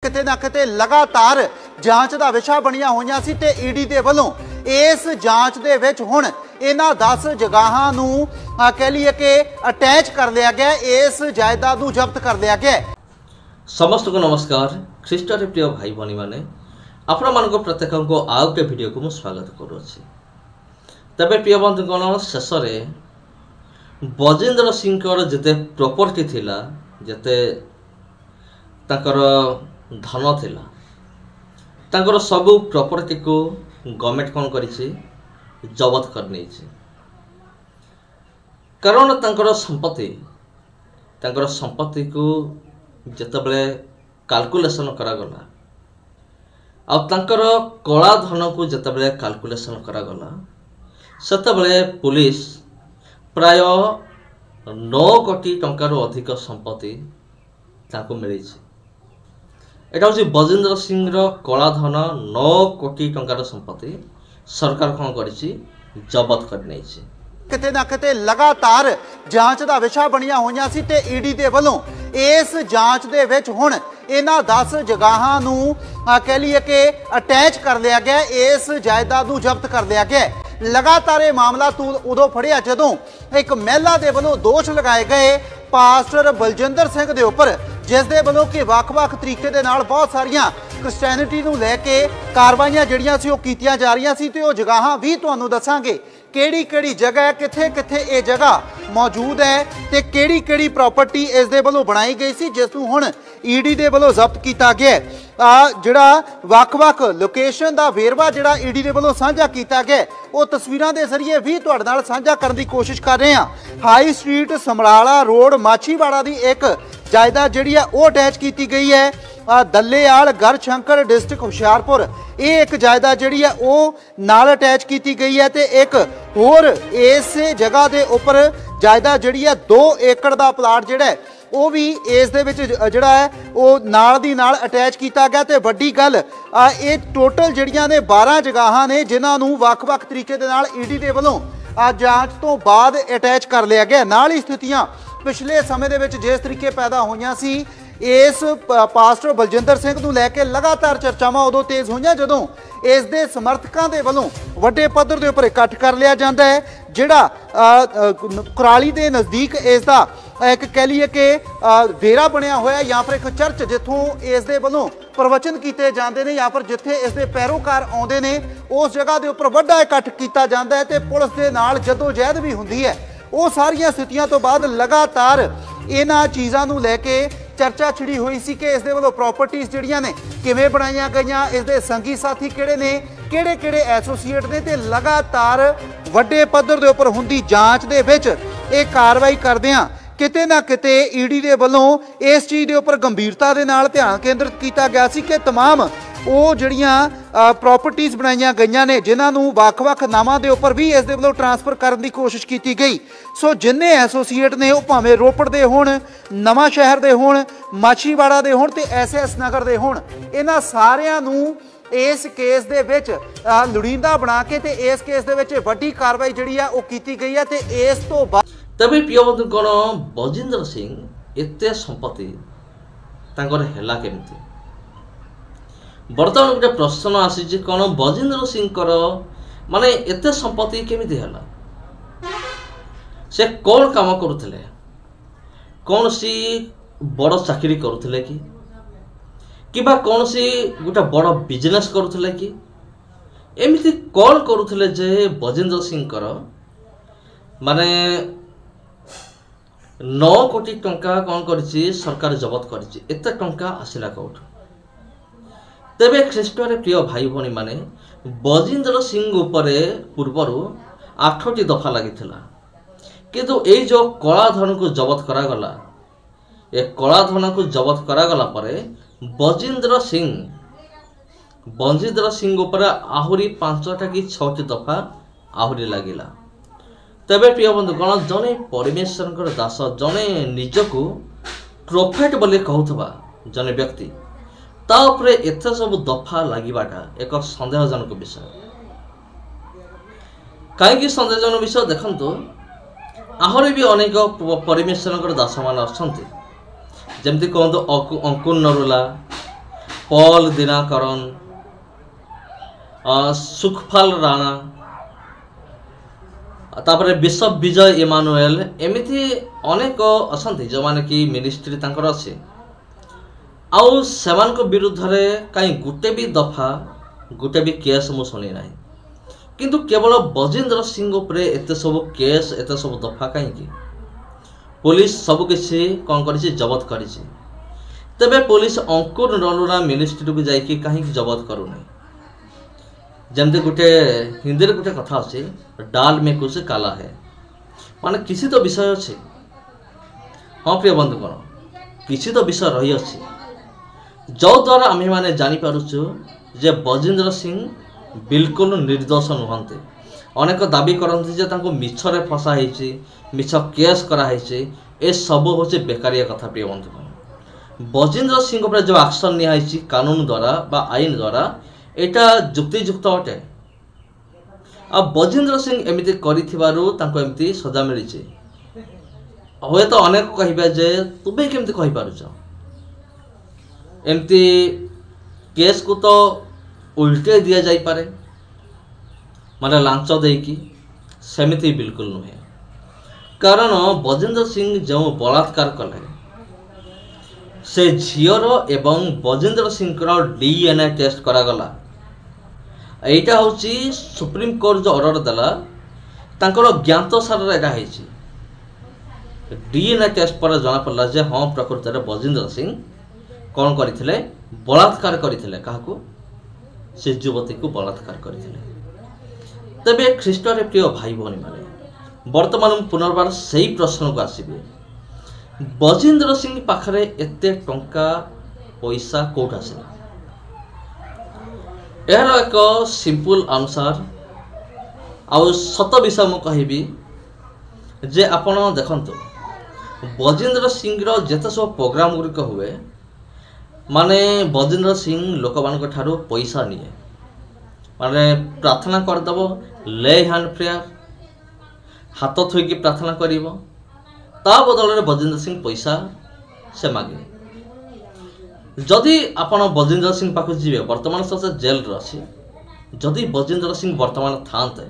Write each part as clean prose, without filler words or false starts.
किते ना किते लगातार जांच का विषय बनिया होईयां सी ते ईडी दे वल्लों इस जांच दे विच हुण इन्हां 10 जगहां नूं कह लीए कि अटैच कर लिया गया, इस जायदाद नूं जब्त कर लिया गया। समस्त को नमस्कार। ख्रीष्टर प्रिय भाई भनी माने आपण मान प्रत्येक को आउ के वीडियो को स्वागत करुच्ची। तबे प्रिय बंधुगण शेष बजेंद्र सिंह जिते प्रॉपर्टी थिला, जिते ताकर धन थिला, ताकर सबु प्रॉपर्टी को गवर्नमेंट कौन करिछि जबत कर नहीं। कारण ताकर संपत्ति को जितेबले कैलकुलेशन करागला आ ताकर कला धन को जितेबले कैलकुलेशन करागला सेतेबले पुलिस प्राय 9 कोटी टंकार अधिक संपत्ति ताको मिली। एटा होछि बजेंद्र सिंह कला धन 9 कोटी टंकार संपत्ति सरकार कौन करिछि जबत कर नहीं। किते ना किते लगातार जांच का विषय बनिया होईयां सी ते ईडी दे वल्लों इस जांच दे विच हुण इन्हां 10 जगहां नूं कह लीए कि अटैच कर लिया गया, इस जायदाद नूं जब्त कर लिया गया। लगातार ये मामला उदों फड़िया जदों एक महिला दे वल्लों दोष लगाए गए पास्टर बलजिंदर सिंह दे उपर, जिस दे वल्लों कि वख-वख तरीके दे नाल बहुत सारियां क्रिश्चियनिटी नूं लैके कार्रवाइयां जिहड़ियां सी ओह कीतियां जा रहीआं सी ते ओह जगहां भी तुहानूं दस्सांगे किहड़ी जगह किथे ये जगह मौजूद है ते किहड़ी प्रॉपर्टी इस दे वल्लों बनाई गई सी जिस नूं हुण ईडी दे वल्लों जब्त किया गया। जिहड़ा वख-वख लोकेशन दा वेरवा जिहड़ा ईडी दे वल्लों साझा किया गया वो तस्वीरां दे जरिए भी तुहाडे नाल साझा करन दी कोशिश कर रहे हां। High street Samrala road Machhiwara दी एक जायदाद जिहड़ी है वो अटैच की गई है। दल्लेआल गढ़शंकर डिस्ट्रिक्ट हुशियारपुर ये एक जायदाद जिहड़ी है वो नाल अटैच की गई है ते एक होर इस जगह के उपर जायदाद जिहड़ी है 2 एकड़ का प्लाट जिहड़ा है वो भी इस दे विच जिहड़ा है वो नाल दी नाल अटैच किया गया। ते वड्डी गल ये टोटल जिहड़ियां ने 12 जगहां ने जिन्हां नूं वख-वख तरीके दे नाल ईडी दे वल्लों जांच तो बाद अटैच कर लिया गया। नाल ही स्थितियां पिछले समय दे विच जिस तरीके पैदा होईयां सी इस पास्टर बलजिंदर सिंह नूं लैके लगातार चर्चावां उदों तेज़ होईयां जदों इस दे समर्थकां दे वल्लों वड्डे पद्धर दे उपर इकट्ठ कर लिया जांदा है। जिहड़ा कुराली दे नज़दीक इसदा एक कह लीए कि डेरा बनिया होया या फिर एक चर्च जिथों इस दे वल्लों प्रवचन किए जाते हैं या फिर जिथे इस दे पैरोकार आउंदे ने उस जगह के उपर वड्डा इकट्ठ किया जाता है ते पुलिस दे नाल जदोजहद भी हुंदी है। वो सारियां स्थितियां तो बाद लगातार इन्हां चीज़ां नूं लैके चर्चा छिड़ी हुई सी कि इस दे वल्लों प्रॉपर्टीज़ जिहड़ियां ने किवें बनाईयां गईयां, इस दे संगी साथी किहड़े ने, किहड़े एसोसीएट ने ते लगातार वड्डे पद्धर दे उपर हुंदी जांच दे विच इह कार्रवाई करदिआं किते ना किते ईडी दे वल्लों इस चीज़ दे उपर गंभीरता दे नाल ध्यान केंद्रित किया गया सी कि तमाम वो जिहड़ियां प्रॉपर्टीज़ बनाईयां गईयां ने जिन्हां नूं वख-वख नामां दे उपर भी इस दे वल्लों ट्रांसफर करन दी कोशिश की गई। सो जिन्ने एसोसीएट ने वो भावें रोपड़ दे होण, नवां शहर दे होण, माछीवाड़ा दे होण ते एसएस नगर दे होण, इन्हां सारिआं नूं इस केस दे विच लोड़ींदा बना के ते इस केस दे विच वड्डी कार्रवाई जिहड़ी आ वो कीती गई है। ते इस तो बाद तबे प्रिय बंधुगण बजेंद्र सिंह एते संपत्ति तांकर हेला केमती बर्तमान गोटे प्रश्न आसी कौन बजेंद्र सिंह माने एते संपत्ति केमिति हैला, से कौन काम करुथिले, कौन सी बड़ चाकरी करुथिले कि कौन सी गोटे बड़ बिजनेस करुथिले कि एमिति कौन करुथिले जे बजेंद्र सिंह माने 9 कोटी टंका कौन करिछि सरकार जबत करिछि, एते टंका आसिला कोठु। तेबे ख्रीष्टर प्रिय भाई भनी माने बजेंद्र सिंह उपरे पूर्वर 8टी दफा लगी किंतु ये जो कला धन को जबत करागला ए कला धन को जबत करागला परे बजेंद्र सिंह उपरे आहुरी 5टा कि 6टी दफा आहुरी लगिला। तेबे प्रिय बंधुगण जने परमेश्वर दास जने निजको प्रोफेट बोली कहूथबा जने व्यक्ति ता उपरे एथे सब दफा लागिबाटा एक संदेहजनक विषय। कहीं संदेहजनक विषय देखंतु आहरी भी अनेक परमेश्वर दास मान अच्छा जमती कहतु अंकुन नरुला पल दिनाकरन, सुखपाल राणा, तापर विश्व विजय इमानुएल, एमिति अनेक असंति जो माने कि मिनिस्ट्री तांकर अछि। आउ सेमान को विरुद्ध रे कहीं गुटे भी दफा गुटे भी केस मु सुनी नाही, किंतु केवल बजेंद्र सिंह उपरे एते सब केस एते सब दफा कहीं पुलिस सब किसी कौन करिछि जब्त करिछि। तबे पुलिस अंकुर नलुना मिनिस्ट्री को जाई कि कहीं जब्त करू नहीं। जमते गुटे हिंदी रे गुटे कथा अछि, डाल में कुछ काला है, माने किसी तो विषय अछि। हाँ प्रिय बंधुगण, किसी तो विषय रही अछि जो द्वारा आम मैंने जानीपारुचु जे बजेंद्र सिंह बिल्कुल निर्दोष नुहंते। अनेक दाबी करते जे तांको मिछरे फसा होइछि, मिछ केस करा होइछि, ए सब होचे बेकारिया कथा। प्रिय बंधुगण, बजेंद्र सिंह पर जो एक्शन निया होइछि कानून द्वारा बा आईन द्वारा, एटा जुक्तियुक्त अटे। अब बजेंद्र सिंह एमिति करिथिबारु तांको एमिति सजा मिलिछि। होय तो अनेक कहिबे जे तुबे केमिति कहि पारुछ, एमती केस को तो उल्टे दिया जाई पारे, माने लांच देकी, सेमिति बिल्कुल नुहे। कारण बजेंद्र सिंह जो बलात्कार कले से झीर एवं बजेंद्र सिंह डीएनए टेस्ट करागला। एटा होची सुप्रीम कोर्ट जो ऑर्डर देला तांकर ज्ञात सार एटा हेची। डीएनए टेस्ट पर जना पड़ला जे हाँ प्रकृत रे बजेंद्र सिंह कौन करथिले, बलात्कार करथिले, काहाकू से युवती को बलात्कार करथिले। तबे ख्रीष्ट रे प्रिय भाई भौनी माने, वर्तमान पुनर्बार सही प्रश्न को आसीबे, बजेंद्र सिंह पाखरे एते टंका पैसा कोठ आसिला? यार एक सिंपल आंसर आउ सत विषय मु कहिबी जे आपण देखंतु, बजेंद्र सिंह रो जेते सब प्रोग्राम गुरिक हुए, माने बजेंद्र सिंह लोक मान ठारू पैसा निये, माने प्रार्थना करदेव, ले हैंड प्रेयर, हाथ थोईकी प्रार्थना करिवो, ता बदल रे बजेंद्र सिंह पैसा से मागे। जदि आपण बजेंद्र सिंह पाखु जीवे, वर्तमान से जेल रे अछि, जदि बजेंद्र सिंह वर्तमान थांते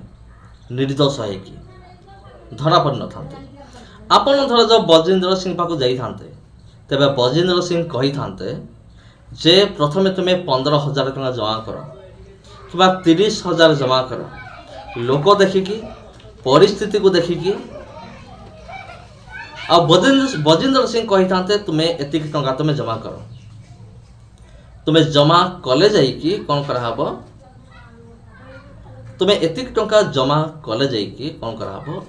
निर्दोष है कि धरा पड़ न थांते, आपण धर जो बजेंद्र सिंह पाखु जाई थांते, तबे बजेंद्र सिंह कही थांते जे प्रथमे तुमे 15,000 टका जमा कर कि 30,000 जमा कर, लोक देखिकी परिस्थिति को देखिकी। आ बजेंद्र सिंह कही थांते तुमे एतिक टका तुमे जमा कर, तुमे जमा कले जाइकी कौन कराहब, तुमे एतिक टका जमा कले जाइकी कौन कराहब,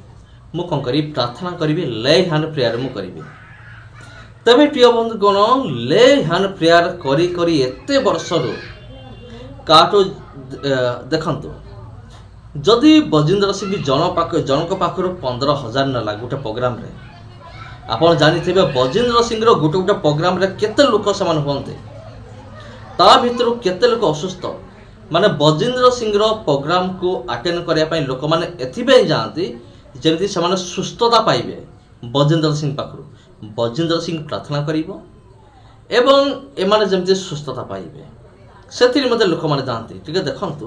मु कौन करी प्रार्थना करी, ले हैंड प्रेयर मु करी। तबे प्रिय बंधुगण, ले हैंड प्रेयर करी करी एते वर्षरु काटो देखंतु, जदि बजेंद्र सिंह जनक पाखर 15,000 नला गोटे प्रोग्राम रे, आपण जानिथिबे बजेंद्र सिंह रो गोटे गोटे प्रोग्राम रे केते लोक समान होंते, ता भितर केते लोक असुस्थ, माने बजेंद्र सिंह रो प्रोग्राम को अटेंड करिया पई लोक माने एथिबे जानती जेमति समान सुस्थता पाइबे। बजेंद्र सिंह पाखरु बजेंद्र सिंह प्रार्थना करिवो एवं एमाने जेमति सुस्थता पाइबे, सेथिर मते लोक माने जानती। ठीक है, देखंतु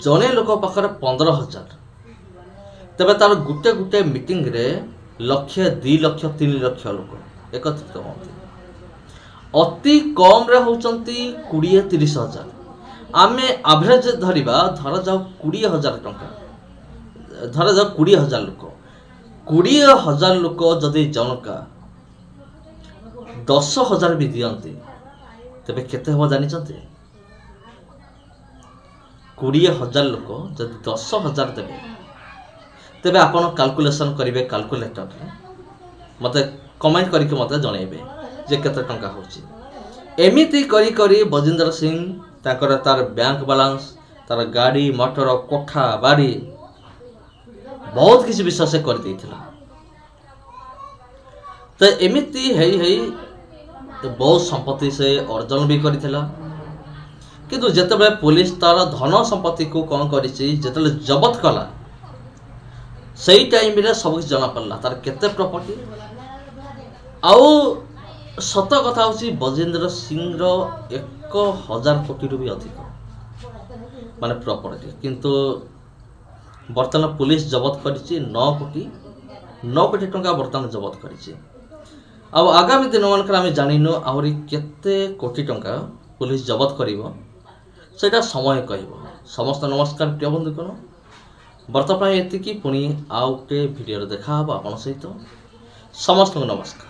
जने लोक पाखर 15,000, तबे तार गुटे गुटे मीटिंग रे 1,00,000, 2,00,000, 3,00,000 लोक एकत्रित होंती। अति कम रे होचंती 20-30,000। आमे एवरेज धरिबा, धर जाऊ 20,000 टंका, धर जाऊ 20,000 लोक, 20,000 लोक जदि जनका 10,000 भी दियंती, तबे केते हो जानि चंती? 20,000 लोक जदि 10,000 देबे, तबे आपण कैलकुलेशन करिवे कैलकुलेटर रे, मते कमेंट करके मते जणैबे जे केते टंका होची। एमिति करी करी बजेंद्र सिंह ताकर तार बैंक बैलेंस, तार गाड़ी मोटर कोठा बाड़ी बहुत किसी विषय से कर देथिला। तो एमिति हेई बहुत संपत्ति से अर्जन भी करथिला, किंतु जेतेबे पुलिस तार धन संपत्ति को कौन करिछि जेतेबे जब्त कला, सही टाइम रे सब कुछ जना पड़ला तार केते प्रॉपर्टी। आउ सत कथा होची बजेंद्र सिंह रो 1,000 कोटी भी अधिक माने प्रॉपर्टी किंतु वर्तमान पुलिस जबत करिछि 9 कोटी टंका वर्तमान जबत करिछि। अब आगामी दिन मानकर आम जानिनु आहरी केते कोटी टंका पुलिस जबत करिवो सेटा समय कहबो। समस्त नमस्कार प्रिय बंधुगण, वर्तमान एतिकी पुणी आउटे वीडियो देखा हबो आपन सहित। समस्त नमस्कार।